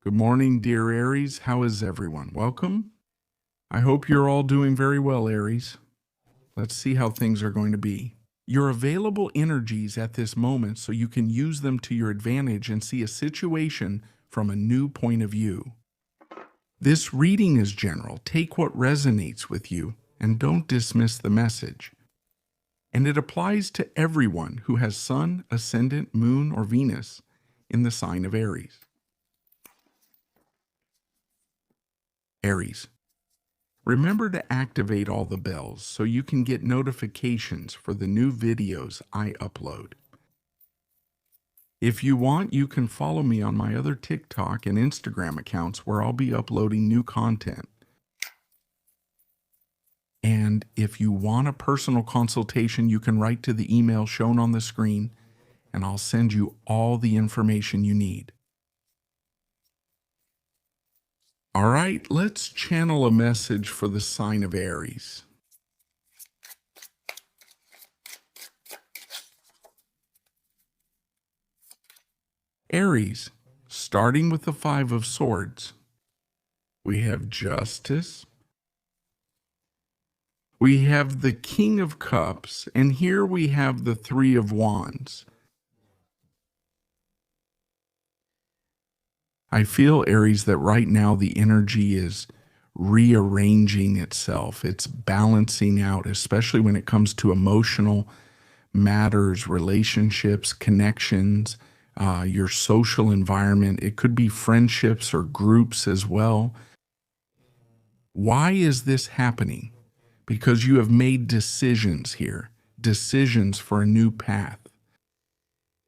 Good morning, dear Aries. How is everyone? Welcome. I hope you're all doing very well, Aries. Let's see how things are going to be. Your available energies at this moment so you can use them to your advantage and see a situation from a new point of view. This reading is general. Take what resonates with you and don't dismiss the message. And it applies to everyone who has Sun, Ascendant, Moon, or Venus in the sign of Aries. Aries. Remember to activate all the bells so you can get notifications for the new videos I upload. If you want, you can follow me on my other TikTok and Instagram accounts where I'll be uploading new content. And if you want a personal consultation, you can write to the email shown on the screen and I'll send you all the information you need. All right, let's channel a message for the sign of Aries. Aries, starting with the Five of Swords, we have Justice, we have the King of Cups, and here we have the Three of Wands. I feel, Aries, that right now the energy is rearranging itself. It's balancing out, especially when it comes to emotional matters, relationships, connections, your social environment. It could be friendships or groups as well. Why is this happening? Because you have made decisions here, decisions for a new path.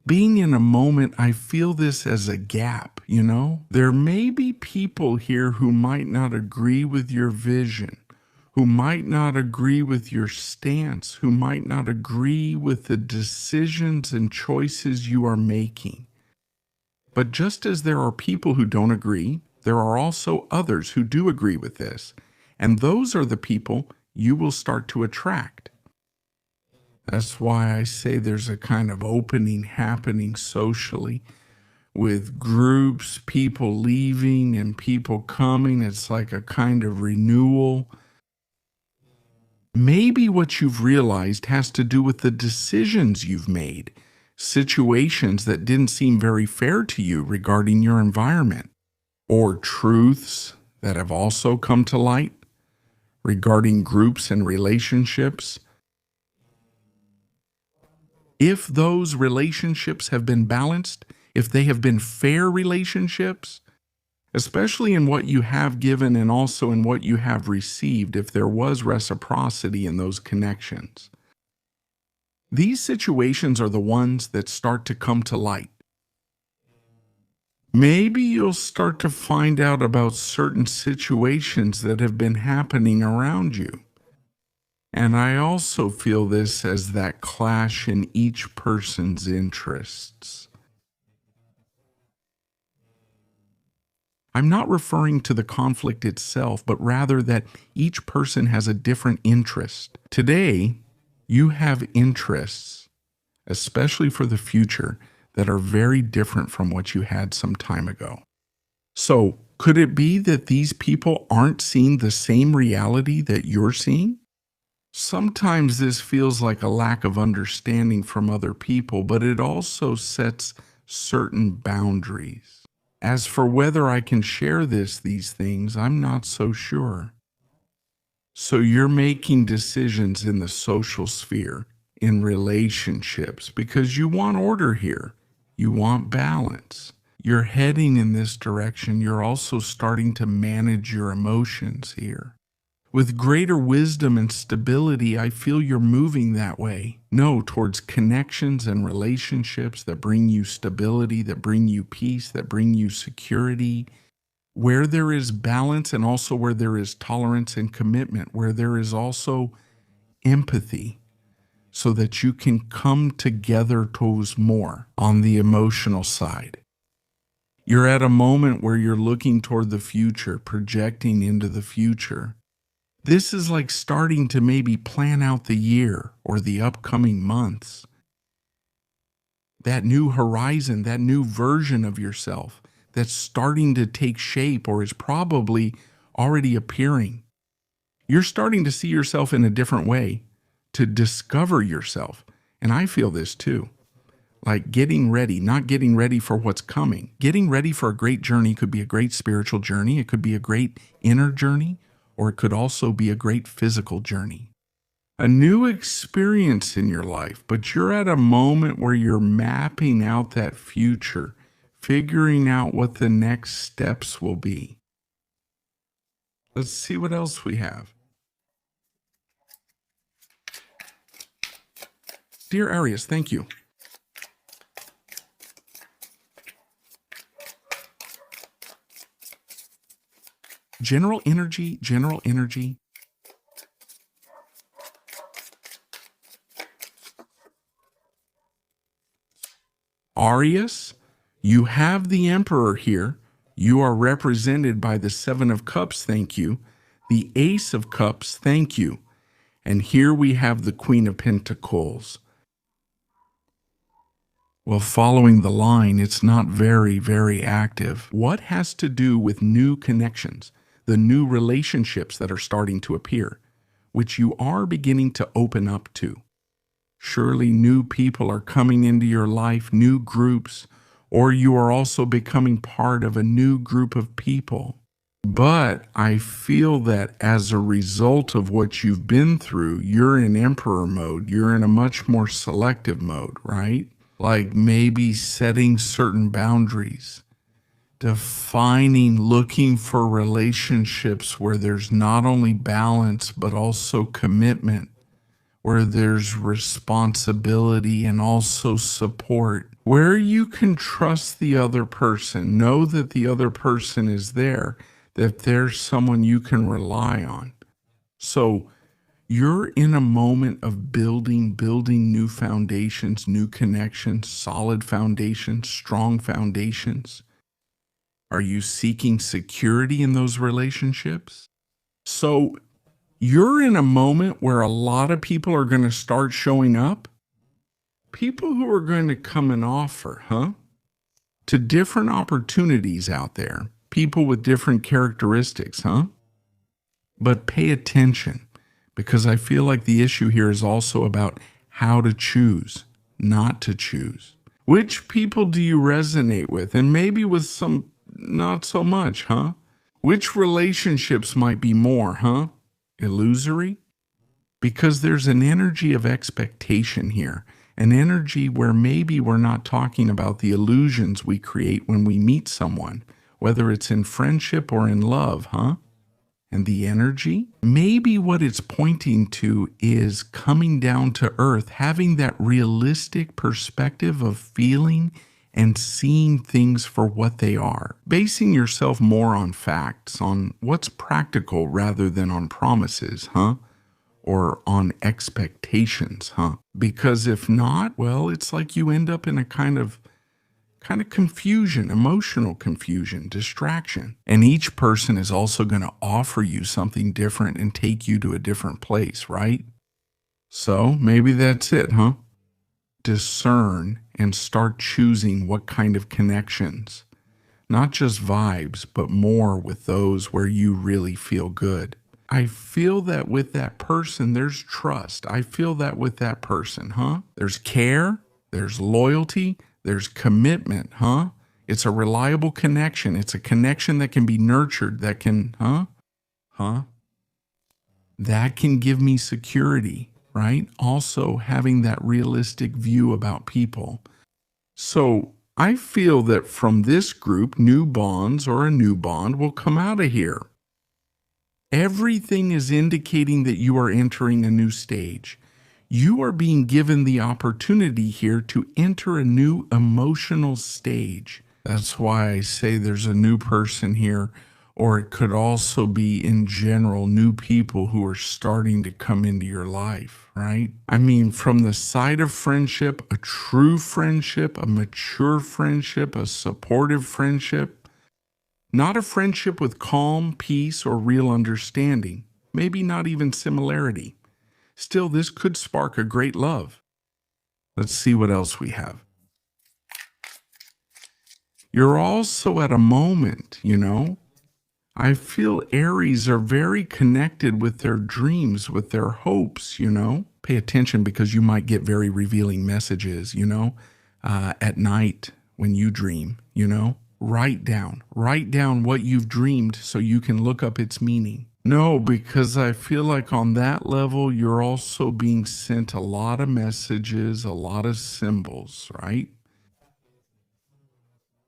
Being in a moment, I feel this as a gap, you know? There may be people here who might not agree with your vision, who might not agree with your stance, who might not agree with the decisions and choices you are making. But just as there are people who don't agree, there are also others who do agree with this. And those are the people you will start to attract. That's why I say there's a kind of opening happening socially with groups, people leaving and people coming. It's like a kind of renewal. Maybe what you've realized has to do with the decisions you've made, situations that didn't seem very fair to you regarding your environment, or truths that have also come to light regarding groups and relationships. If those relationships have been balanced, if they have been fair relationships, especially in what you have given and also in what you have received, if there was reciprocity in those connections, these situations are the ones that start to come to light. Maybe you'll start to find out about certain situations that have been happening around you. And I also feel this as that clash in each person's interests. I'm not referring to the conflict itself, but rather that each person has a different interest. Today, you have interests, especially for the future, that are very different from what you had some time ago. So, could it be that these people aren't seeing the same reality that you're seeing? Sometimes this feels like a lack of understanding from other people, but it also sets certain boundaries. As for whether I can share these things, I'm not so sure. So you're making decisions in the social sphere, in relationships, because you want order here. You want balance. You're heading in this direction. You're also starting to manage your emotions here. With greater wisdom and stability, I feel you're moving that way. No, towards connections and relationships that bring you stability, that bring you peace, that bring you security. Where there is balance and also where there is tolerance and commitment, where there is also empathy, so that you can come together towards more on the emotional side. You're at a moment where you're looking toward the future, projecting into the future. This is like starting to maybe plan out the year or the upcoming months. That new horizon, that new version of yourself that's starting to take shape or is probably already appearing. You're starting to see yourself in a different way, to discover yourself. And I feel this too. Like getting ready, not getting ready for what's coming. Getting ready for a great journey could be a great spiritual journey. It could be a great inner journey, or it could also be a great physical journey. A new experience in your life, but you're at a moment where you're mapping out that future, figuring out what the next steps will be. Let's see what else we have. Dear Aries, thank you. General energy, general energy. Aries, you have the Emperor here. You are represented by the Seven of Cups, thank you. The Ace of Cups, thank you. And here we have the Queen of Pentacles. Well, following the line, it's not very, very active. What has to do with new connections, the new relationships that are starting to appear, which you are beginning to open up to? Surely new people are coming into your life, new groups, or you are also becoming part of a new group of people. But I feel that as a result of what you've been through, you're in emperor mode. You're in a much more selective mode, right? Like maybe setting certain boundaries, defining, looking for relationships where there's not only balance, but also commitment, where there's responsibility and also support, where you can trust the other person, know that the other person is there, that there's someone you can rely on. So you're in a moment of building new foundations, new connections, solid foundations, strong foundations. Are you seeking security in those relationships? So you're in a moment where a lot of people are going to start showing up. People who are going to come and offer, to different opportunities out there. People with different characteristics, But pay attention, because I feel like the issue here is also about how to choose, not to choose. Which people do you resonate with? And maybe with some not so much, Which relationships might be more, illusory? Because there's an energy of expectation here, an energy where maybe we're not talking about the illusions we create when we meet someone, whether it's in friendship or in love, And the energy, maybe what it's pointing to is coming down to earth, having that realistic perspective of feeling and seeing things for what they are, basing yourself more on facts, on what's practical rather than on promises, or on expectations, Because if not, well, it's like you end up in a kind of confusion, emotional confusion, distraction. And each person is also going to offer you something different and take you to a different place, right? So maybe that's it, Discern and start choosing what kind of connections, not just vibes, but more with those where you really feel good. I feel that with that person, there's trust. I feel that with that person, There's care, there's loyalty, there's commitment, It's a reliable connection. It's a connection that can be nurtured, that can, That can give me security, right? Also having that realistic view about people. So I feel that from this group, new bonds or a new bond will come out of here. Everything is indicating that you are entering a new stage. You are being given the opportunity here to enter a new emotional stage. That's why I say there's a new person here, or it could also be in general new people who are starting to come into your life, right? I mean, from the side of friendship, a true friendship, a mature friendship, a supportive friendship, not a friendship with calm, peace, or real understanding, maybe not even similarity. Still, this could spark a great love. Let's see what else we have. You're also at a moment, I feel Aries are very connected with their dreams, with their hopes, Pay attention because you might get very revealing messages, at night when you dream, Write down what you've dreamed so you can look up its meaning. No, because I feel like on that level, you're also being sent a lot of messages, a lot of symbols, right?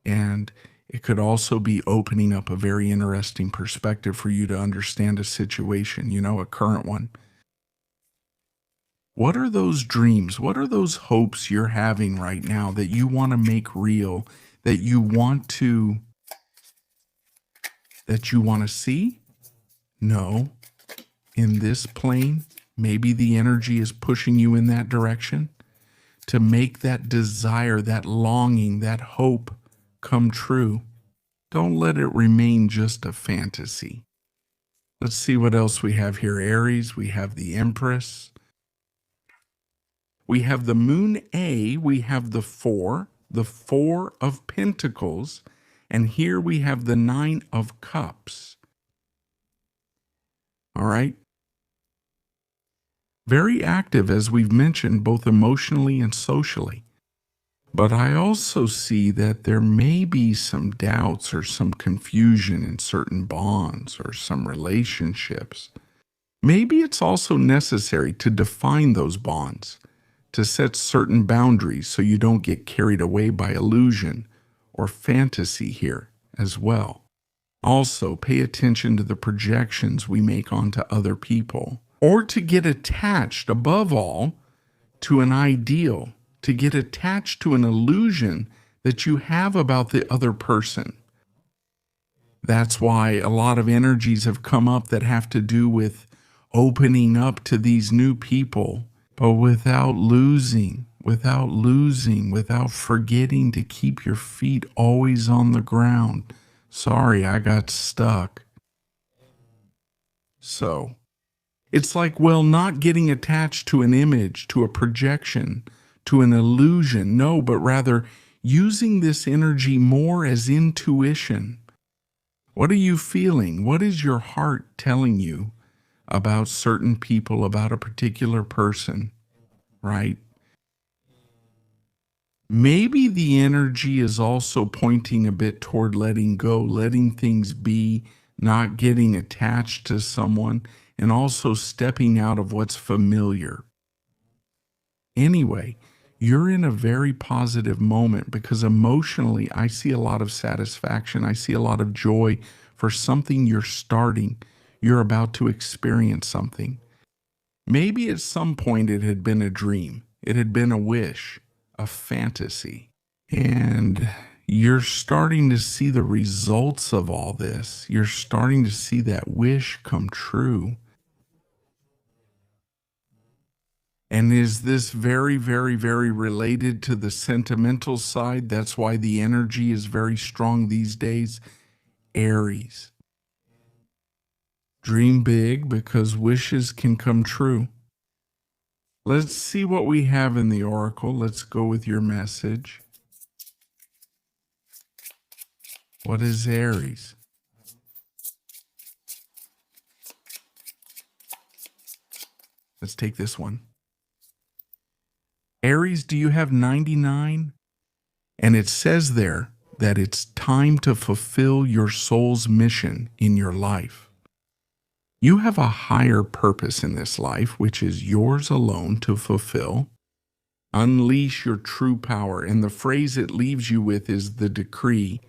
And it could also be opening up a very interesting perspective for you to understand a situation, a current one. What are those dreams? What are those hopes you're having right now that you want to make real, that you want to see? No. In this plane, maybe the energy is pushing you in that direction to make that desire, that longing, that hope come true. Don't let it remain just a fantasy. Let's see what else we have here. Aries, we have the Empress. We have the Moon A, we have the Four of Pentacles, and here we have the Nine of Cups. All right. Very active, as we've mentioned, both emotionally and socially. But I also see that there may be some doubts or some confusion in certain bonds or some relationships. Maybe it's also necessary to define those bonds, to set certain boundaries so you don't get carried away by illusion or fantasy here as well. Also, pay attention to the projections we make onto other people, or to get attached, above all, to an ideal, to get attached to an illusion that you have about the other person. That's why a lot of energies have come up that have to do with opening up to these new people, but without losing, without forgetting to keep your feet always on the ground. Sorry, I got stuck. So, it's like, not getting attached to an image, to a projection, to an illusion. No, but rather using this energy more as intuition. What are you feeling? What is your heart telling you about certain people, about a particular person, right? Maybe the energy is also pointing a bit toward letting go, letting things be, not getting attached to someone, and also stepping out of what's familiar. Anyway, you're in a very positive moment because emotionally, I see a lot of satisfaction. I see a lot of joy for something you're starting. You're about to experience something. Maybe at some point it had been a dream. It had been a wish, a fantasy. And you're starting to see the results of all this. You're starting to see that wish come true. And is this very, very, very related to the sentimental side? That's why the energy is very strong these days. Aries. Dream big because wishes can come true. Let's see what we have in the oracle. Let's go with your message. What is Aries? Let's take this one. Aries, do you have 99? And it says there that it's time to fulfill your soul's mission in your life. You have a higher purpose in this life, which is yours alone to fulfill. Unleash your true power. And the phrase it leaves you with is the decree,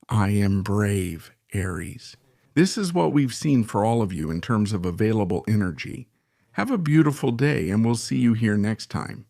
I am brave, Aries. This is what we've seen for all of you in terms of available energy. Have a beautiful day, and we'll see you here next time.